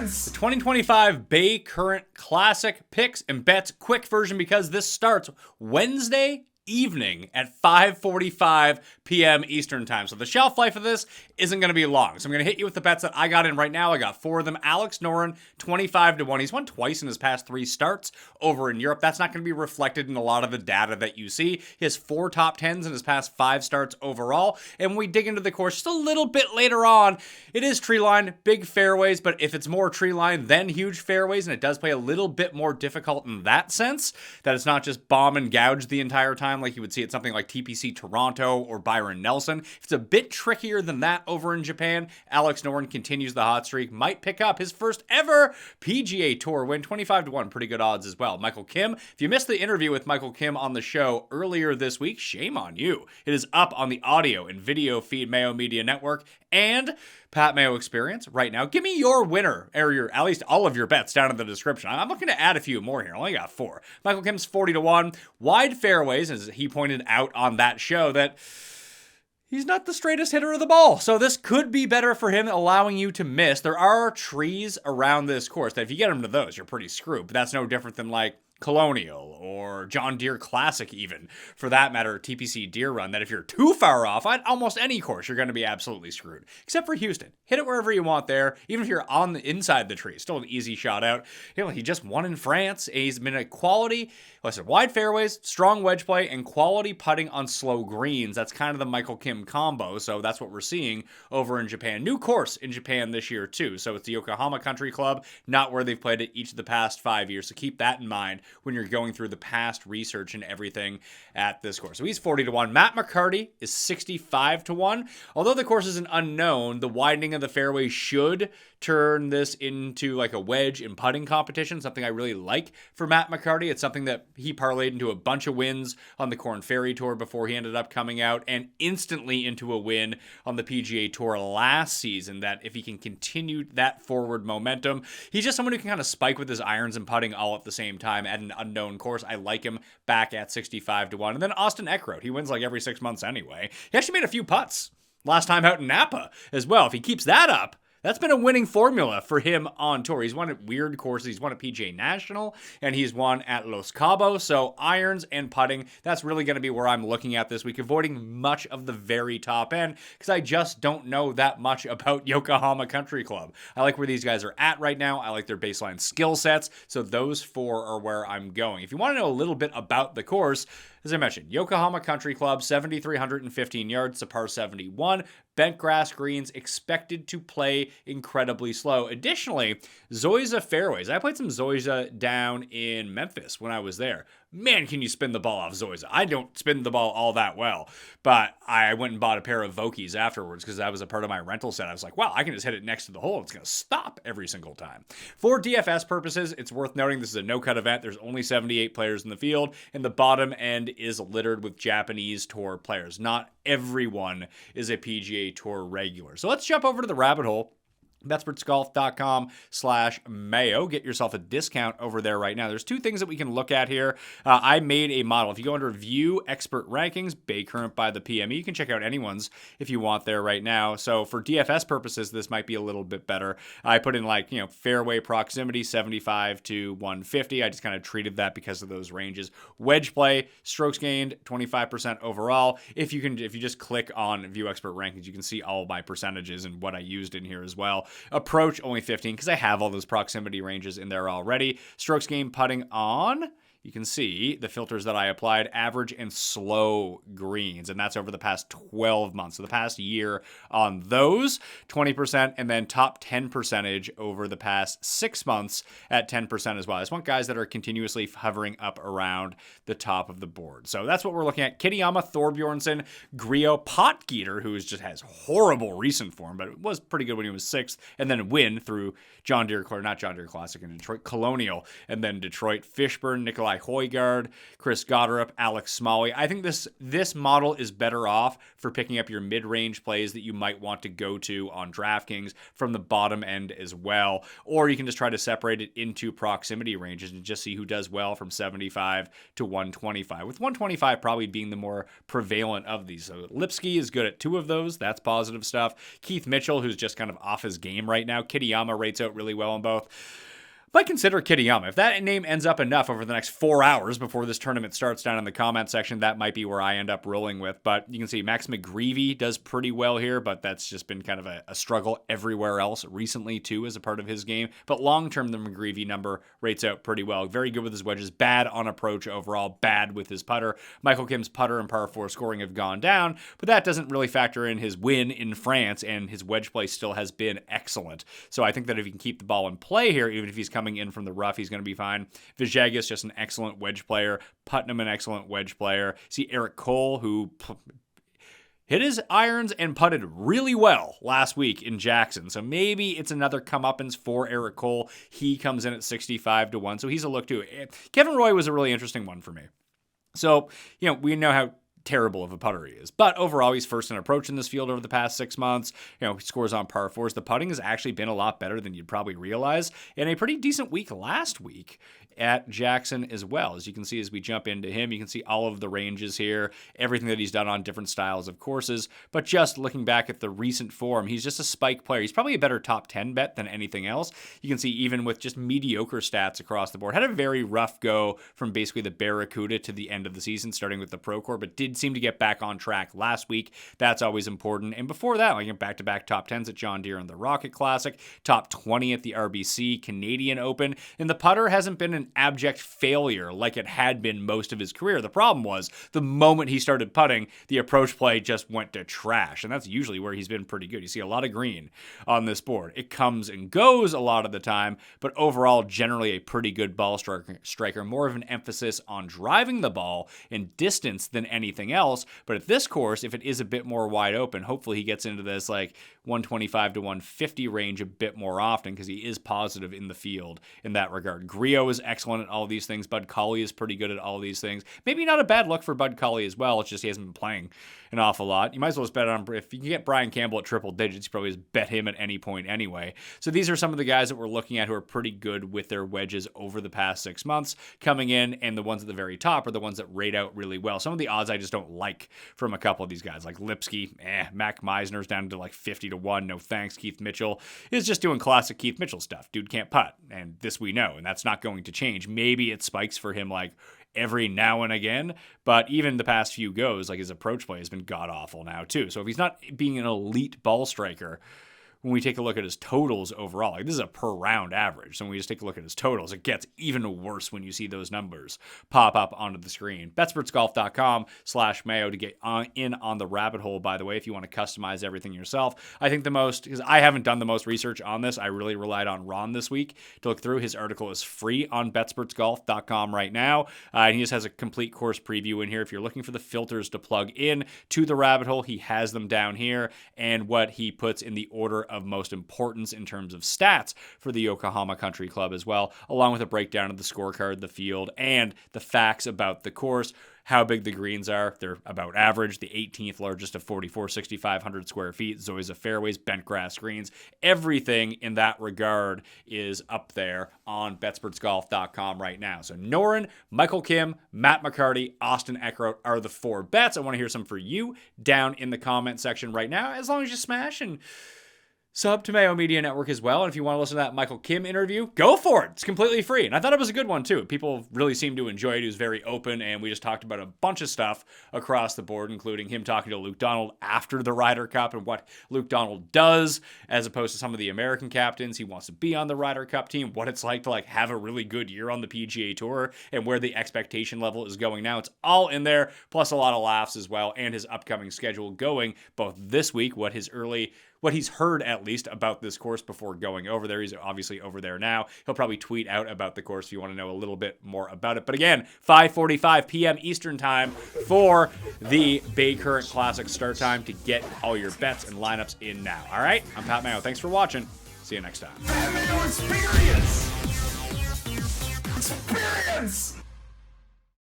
Yes! The 2025 Bay Current Classic picks and bets quick version, because this starts Wednesday evening at 5:45 p.m. Eastern time. So the shelf life of this isn't going to be long. So I'm going to hit you with the bets that I got in right now. I got 4 of them. Alex Noren, 25-1. He's won twice in his past 3 starts over in Europe. That's not going to be reflected in a lot of the data that you see. He has 4 top 10s in his past 5 starts overall. And when we dig into the course just a little bit later on, it is tree line, big fairways, but if it's more tree line than huge fairways, and it does play a little bit more difficult in that sense, that it's not just bomb and gouge the entire time like you would see at something like TPC Toronto or Byron Nelson. If it's a bit trickier than that over in Japan, Alex Noren continues the hot streak, might pick up his first ever PGA Tour win, 25-1, pretty good odds as well. Michael Kim, if you missed the interview with Michael Kim on the show earlier this week, shame on you. It is up on the audio and video feed Mayo Media Network and Pat Mayo Experience right now. Give me your winner, or at least all of your bets down in the description. I'm looking to add a few more here. I only got 4. Michael Kim's 40-1. Wide fairways, as he pointed out on that show, that he's not the straightest hitter of the ball. So this could be better for him, allowing you to miss. There are trees around this course that if you get him to those, you're pretty screwed. But that's no different than like Colonial or John Deere Classic, even for that matter, TPC Deer Run, that if you're too far off on almost any course, you're going to be absolutely screwed. Except for Houston. Hit it wherever you want there. Even if you're on the inside the tree, still an easy shot out. You know, he just won in France. He's been a quality, listen, wide fairways, strong wedge play, and quality putting on slow greens. That's kind of the Michael Kim combo. So that's what we're seeing over in Japan. New course in Japan this year too. So it's the Yokohama Country Club, not where they've played it each of the past 5 years. So keep that in mind when you're going through the past research and everything at this course. So he's 40-1. Matt McCarty is 65-1. Although the course is an unknown, the widening of the fairway should turn this into like a wedge and putting competition, something I really like for Matt McCarty. It's something that he parlayed into a bunch of wins on the Korn Ferry Tour before he ended up coming out, and instantly into a win on the PGA Tour last season, that if he can continue that forward momentum, he's just someone who can kind of spike with his irons and putting all at the same time at an unknown course. I like him back at 65-1. And then Austin Eckroat, he wins like every 6 months anyway. He actually made a few putts last time out in Napa as well. If he keeps that up, that's been a winning formula for him on tour. He's won at weird courses. He's won at PGA National, and he's won at Los Cabos. So irons and putting, that's really going to be where I'm looking at this week, avoiding much of the very top end, because I just don't know that much about Yokohama Country Club. I like where these guys are at right now. I like their baseline skill sets. So those 4 are where I'm going. If you want to know a little bit about the course, as I mentioned, Yokohama Country Club, 7,315 yards to par 71. Bent grass greens, expected to play incredibly slow. Additionally, Zoysia fairways. I played some Zoysia down in Memphis when I was there. Man, can you spin the ball off Zoysia. I don't spin the ball all that well, but I went and bought a pair of Vokeys afterwards because that was a part of my rental set. I was like, wow, I can just hit it next to the hole. It's going to stop every single time. For DFS purposes, it's worth noting this is a no-cut event. There's only 78 players in the field, and the bottom end is littered with Japanese Tour players. Not everyone is a PGA Tour regular. So let's jump over to the rabbit hole. BetspertsGolf.com/Mayo. Get yourself a discount over there right now. There's 2 things that we can look at here. I made a model. If you go under View Expert Rankings, Bay Current by the PME, you can check out anyone's if you want there right now. So for DFS purposes, this might be a little bit better. I put in fairway proximity, 75 to 150. I just kind of treated that because of those ranges. Wedge play, strokes gained, 25% overall. If you just click on View Expert Rankings, you can see all of my percentages and what I used in here as well. Approach only 15 because I have all those proximity ranges in there already. Strokes gained putting on, you can see the filters that I applied, average and slow greens, and that's over the past 12 months. So the past year on those, 20%, and then top 10 percentage over the past 6 months at 10% as well. I just want guys that are continuously hovering up around the top of the board. So that's what we're looking at. Kitayama, Thorbjornsen, Griot, Potgieter, who just has horrible recent form, but it was pretty good when he was 6th, and then win through not John Deere Classic in Detroit, Colonial, and then Detroit, Fishburne, Nikolai Ty Højgaard, Chris Goddard, Alex Smalley. I think this model is better off for picking up your mid-range plays that you might want to go to on DraftKings from the bottom end as well. Or you can just try to separate it into proximity ranges and just see who does well from 75 to 125, with 125 probably being the more prevalent of these. So Lipsky is good at 2 of those. That's positive stuff. Keith Mitchell, who's just kind of off his game right now. Kitayama rates out really well in both. Might consider Kitayama. If that name ends up enough over the next 4 hours before this tournament starts down in the comment section, that might be where I end up rolling with. But you can see Max McGreevy does pretty well here, but that's just been kind of a struggle everywhere else recently too as a part of his game. But long-term, the McGreevy number rates out pretty well. Very good with his wedges, bad on approach overall, bad with his putter. Michael Kim's putter and par 4 scoring have gone down, but that doesn't really factor in his win in France, and his wedge play still has been excellent. So I think that if he can keep the ball in play here, even if he's coming in from the rough, he's going to be fine. Vijagas, just an excellent wedge player. Putnam, an excellent wedge player. See Eric Cole, who hit his irons and putted really well last week in Jackson. So maybe it's another comeuppance for Eric Cole. He comes in at 65 to 1. So he's a look too. Kevin Roy was a really interesting one for me. So, we know how terrible of a putter he is. But overall, he's first in approach in this field over the past 6 months. He scores on par 4s. The putting has actually been a lot better than you'd probably realize. And a pretty decent week last week at Jackson as well. As you can see, as we jump into him, you can see all of the ranges here, everything that he's done on different styles of courses. But just looking back at the recent form, he's just a spike player. He's probably a better top 10 bet than anything else. You can see even with just mediocre stats across the board, had a very rough go from basically the Barracuda to the end of the season, starting with the Procore, but did seem to get back on track last week. That's always important. And before that, back-to-back top 10s at John Deere and the Rocket Classic, top 20 at the RBC Canadian Open. And the putter hasn't been an abject failure like it had been most of his career. The problem was the moment he started putting, the approach play just went to trash. And that's usually where he's been pretty good. You see a lot of green on this board. It comes and goes a lot of the time, but overall, generally a pretty good ball striker. More of an emphasis on driving the ball and distance than anything else. But at this course, if it is a bit more wide open, hopefully he gets into this 125 to 150 range a bit more often, because he is positive in the field in that regard. Griot is excellent at all these things. Bud Cauley is pretty good at all these things. Maybe not a bad look for Bud Cauley as well. It's just he hasn't been playing an awful lot. You might as well just bet on, if you can get Brian Campbell at triple digits, you probably just bet him at any point anyway. So these are some of the guys that we're looking at who are pretty good with their wedges over the past 6 months coming in, and the ones at the very top are the ones that rate out really well. Some of the odds I just don't like from a couple of these guys, like Lipsky, Mac Meisner's down to 50 to 1, no thanks. Keith Mitchell is just doing classic Keith Mitchell stuff. Dude can't putt, and this we know, and that's not going to change. Maybe it spikes for him every now and again, but even the past few goes, his approach play has been god-awful now too. So if he's not being an elite ball striker, when we take a look at his totals overall, this is a per round average. So when we just take a look at his totals, it gets even worse when you see those numbers pop up onto the screen. BetSportsGolf.com/Mayo to get in on the rabbit hole, by the way, if you want to customize everything yourself. I think because I haven't done the most research on this, I really relied on Ron this week to look through. His article is free on BetSportsGolf.com right now. And he just has a complete course preview in here. If you're looking for the filters to plug in to the rabbit hole, he has them down here, and what he puts in the order of most importance in terms of stats for the Yokohama Country Club as well, along with a breakdown of the scorecard, the field, and the facts about the course. How big the greens are. They're about average, the 18th largest of 6,500 square feet. Zoysia fairways, bent grass greens. Everything in that regard is up there on BetSportsGolf.com right now. So Noren, Michael Kim, Matt McCarty, Austin Eckroat are the 4 bets. I want to hear some for you down in the comment section right now, as long as you smash and sub to Mayo Media Network as well. And if you want to listen to that Michael Kim interview, go for it. It's completely free. And I thought it was a good one too. People really seemed to enjoy it. He was very open, and we just talked about a bunch of stuff across the board, including him talking to Luke Donald after the Ryder Cup and what Luke Donald does as opposed to some of the American captains. He wants to be on the Ryder Cup team, what it's like to have a really good year on the PGA Tour, and where the expectation level is going now. It's all in there, plus a lot of laughs as well, and his upcoming schedule going both this week, what he's heard at least about this course before going over there. He's obviously over there now. He'll probably tweet out about the course if you want to know a little bit more about it. But again, 5:45 p.m. Eastern time for the Bay Current Classic start time to get all your bets and lineups in now. All right, I'm Pat Mayo. Thanks for watching. See you next time. Pat Mayo Experience! Experience!